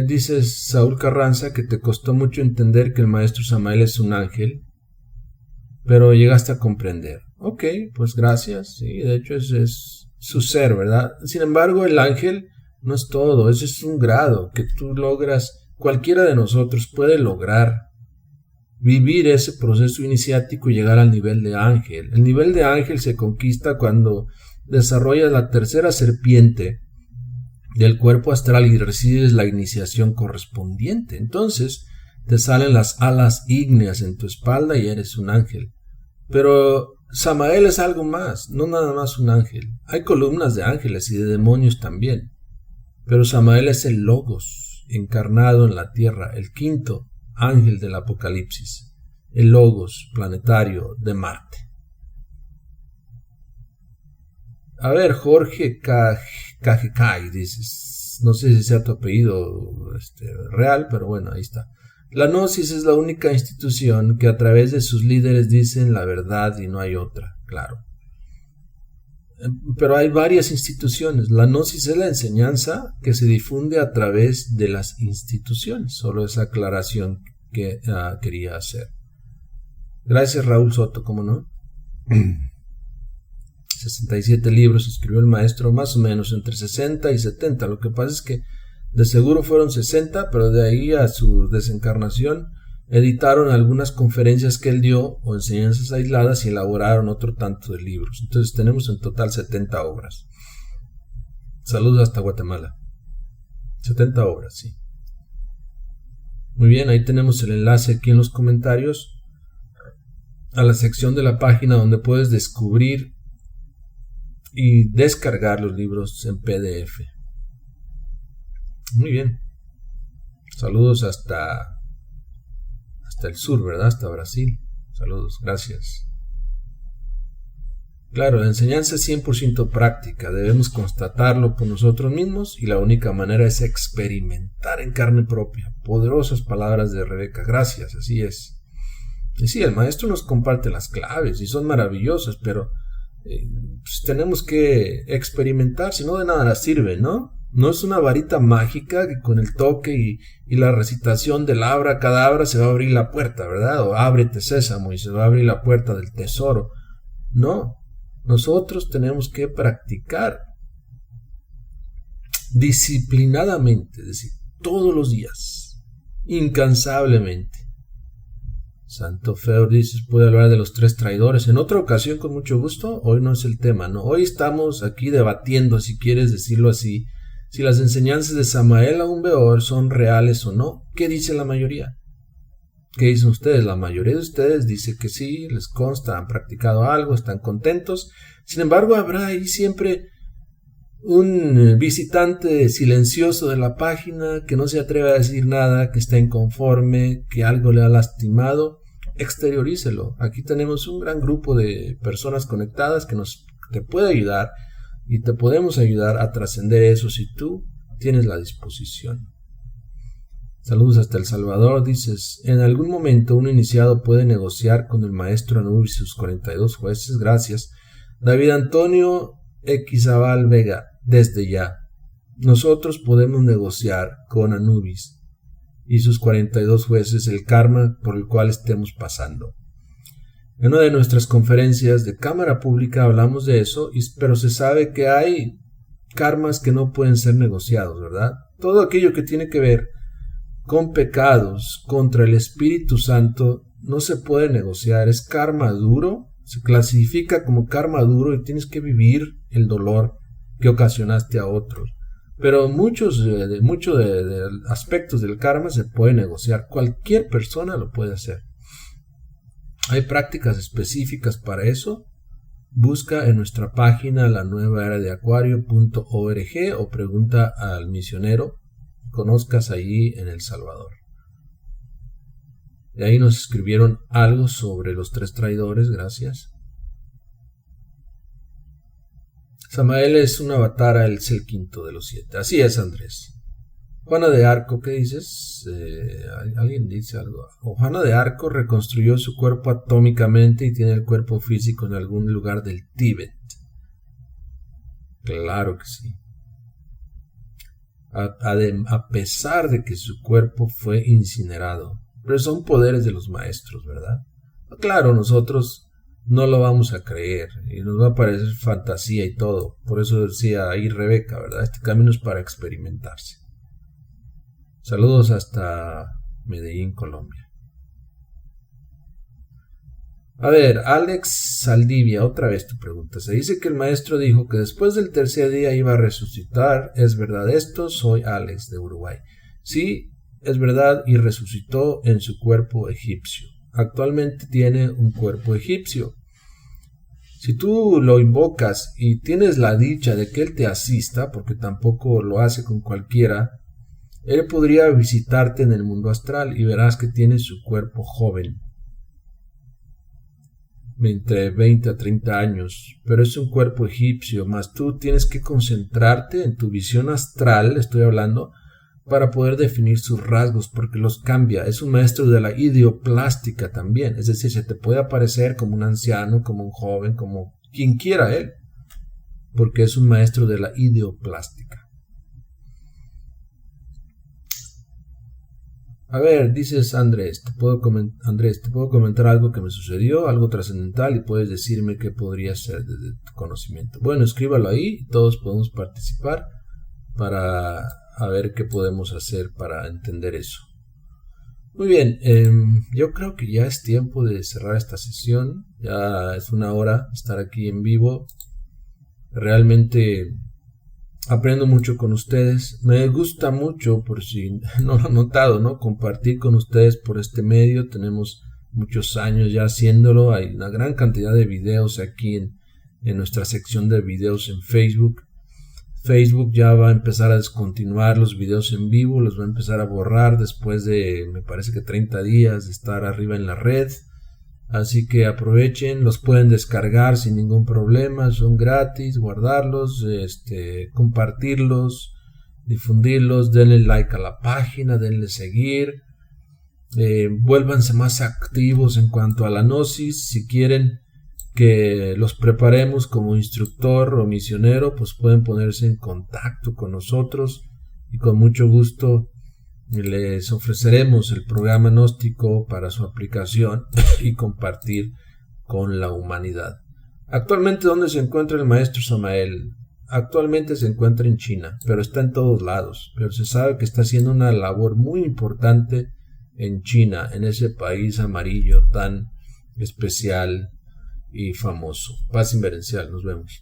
Dices, Saúl Carranza, que te costó mucho entender que el maestro Samael es un ángel, pero llegaste a comprender. Ok, pues gracias. Sí, de hecho es su ser, ¿verdad? Sin embargo, el ángel no es todo. Ese es un grado que tú logras. Cualquiera de nosotros puede lograr vivir ese proceso iniciático y llegar al nivel de ángel. El nivel de ángel se conquista cuando desarrollas la tercera serpiente del cuerpo astral y recibes la iniciación correspondiente. Entonces te salen las alas ígneas en tu espalda y eres un ángel. Pero Samael es algo más, no nada más un ángel. Hay columnas de ángeles y de demonios también. Pero Samael es el Logos, encarnado en la tierra, el quinto ángel del Apocalipsis, el Logos planetario de Marte. A ver, Jorge Kajkai, dices, no sé si sea tu apellido real, pero bueno, ahí está. La Gnosis es la única institución que a través de sus líderes dicen la verdad y no hay otra, claro. Pero hay varias instituciones. La Gnosis es la enseñanza que se difunde a través de las instituciones. Solo esa aclaración que quería hacer. Gracias, Raúl Soto, ¿cómo no? 67 libros escribió el maestro, más o menos entre 60 y 70. Lo que pasa es que de seguro fueron 60, pero de ahí a su desencarnación editaron algunas conferencias que él dio o enseñanzas aisladas y elaboraron otro tanto de libros. Entonces tenemos en total 70 obras. Saludos hasta Guatemala. 70 obras, sí. Muy bien, ahí tenemos el enlace aquí en los comentarios a la sección de la página donde puedes descubrir y descargar los libros en PDF. Muy bien. Saludos hasta el sur, ¿verdad? Hasta Brasil. Saludos, gracias. Claro, la enseñanza es 100% práctica. Debemos constatarlo por nosotros mismos y la única manera es experimentar en carne propia. Poderosas palabras de Rebeca. Gracias, así es. Y sí, el maestro nos comparte las claves y son maravillosas, pero pues tenemos que experimentar, si no de nada sirve, ¿no? No es una varita mágica que con el toque y la recitación del abracadabra se va a abrir la puerta, ¿verdad? O ábrete sésamo y se va a abrir la puerta del tesoro. No, nosotros tenemos que practicar disciplinadamente, es decir, todos los días, incansablemente. Santo Feo dice, puede hablar de los 3 traidores en otra ocasión con mucho gusto. Hoy no es el tema, ¿no? Hoy estamos aquí debatiendo, si quieres decirlo así, si las enseñanzas de Samael Aun Weor son reales o no. ¿Qué dice la mayoría? ¿Qué dicen ustedes? La mayoría de ustedes dice que sí, les consta, han practicado algo, están contentos. Sin embargo, habrá ahí siempre un visitante silencioso de la página que no se atreve a decir nada, que está inconforme, que algo le ha lastimado. Exteriorícelo. Aquí tenemos un gran grupo de personas conectadas que te puede ayudar y te podemos ayudar a trascender eso si tú tienes la disposición. Saludos hasta El Salvador. Dices, en algún momento un iniciado puede negociar con el maestro Anubis y sus 42 jueces. Gracias. David Antonio Xabal Vega, desde ya. Nosotros podemos negociar con Anubis y sus 42 jueces el karma por el cual estemos pasando. En una de nuestras conferencias de cámara pública hablamos de eso, pero se sabe que hay karmas que no pueden ser negociados, ¿verdad? Todo aquello que tiene que ver con pecados contra el Espíritu Santo no se puede negociar, es karma duro, se clasifica como karma duro y tienes que vivir el dolor que ocasionaste a otros. Pero muchos de aspectos del karma se puede negociar, cualquier persona lo puede hacer. Hay prácticas específicas para eso. Busca en nuestra página lanuevaeradeacuario.org o pregunta al misionero que conozcas allí en El Salvador. De ahí nos escribieron algo sobre los 3 traidores, gracias. Samael es un avatar, él es el quinto de los 7. Así es, Andrés. Juana de Arco, ¿qué dices? Alguien dice algo. Juana de Arco reconstruyó su cuerpo atómicamente y tiene el cuerpo físico en algún lugar del Tíbet. Claro que sí. A pesar de que su cuerpo fue incinerado. Pero son poderes de los maestros, ¿verdad? Claro, nosotros no lo vamos a creer y nos va a parecer fantasía y todo. Por eso decía ahí Rebeca, ¿verdad? Este camino es para experimentarse. Saludos hasta Medellín, Colombia. A ver, Alex Saldivia, otra vez tu pregunta. Se dice que el maestro dijo que después del tercer día iba a resucitar. ¿Es verdad esto? Soy Alex de Uruguay. Sí, es verdad y resucitó en su cuerpo egipcio. Actualmente tiene un cuerpo egipcio. Si tú lo invocas y tienes la dicha de que él te asista, porque tampoco lo hace con cualquiera, él podría visitarte en el mundo astral y verás que tiene su cuerpo joven, entre 20 a 30 años, pero es un cuerpo egipcio, más tú tienes que concentrarte en tu visión astral, estoy hablando, para poder definir sus rasgos, porque los cambia. Es un maestro de la ideoplástica también, es decir, se te puede aparecer como un anciano, como un joven, como quien quiera él, porque es un maestro de la ideoplástica. A ver, dices Andrés, ¿te puedo comentar algo que me sucedió, algo trascendental, y puedes decirme qué podría ser desde tu conocimiento? Bueno, escríbalo ahí, todos podemos participar para a ver qué podemos hacer para entender eso. Muy bien, yo creo que ya es tiempo de cerrar esta sesión. Ya es una hora estar aquí en vivo. Realmente aprendo mucho con ustedes. Me gusta mucho, por si no lo han notado, ¿no?, compartir con ustedes por este medio. Tenemos muchos años ya haciéndolo. Hay una gran cantidad de videos aquí en nuestra sección de videos en Facebook. Facebook ya va a empezar a descontinuar los videos en vivo, los va a empezar a borrar después de, me parece que 30 días de estar arriba en la red. Así que aprovechen, los pueden descargar sin ningún problema, son gratis, guardarlos, compartirlos, difundirlos, denle like a la página, denle seguir, vuélvanse más activos en cuanto a la gnosis. Si quieren que los preparemos como instructor o misionero, pues pueden ponerse en contacto con nosotros y con mucho gusto les ofreceremos el programa gnóstico para su aplicación y compartir con la humanidad. Actualmente, ¿dónde se encuentra el maestro Samael? Actualmente se encuentra en China, pero está en todos lados. Pero se sabe que está haciendo una labor muy importante en China, en ese país amarillo tan especial y famoso. Paz inverencial, nos vemos.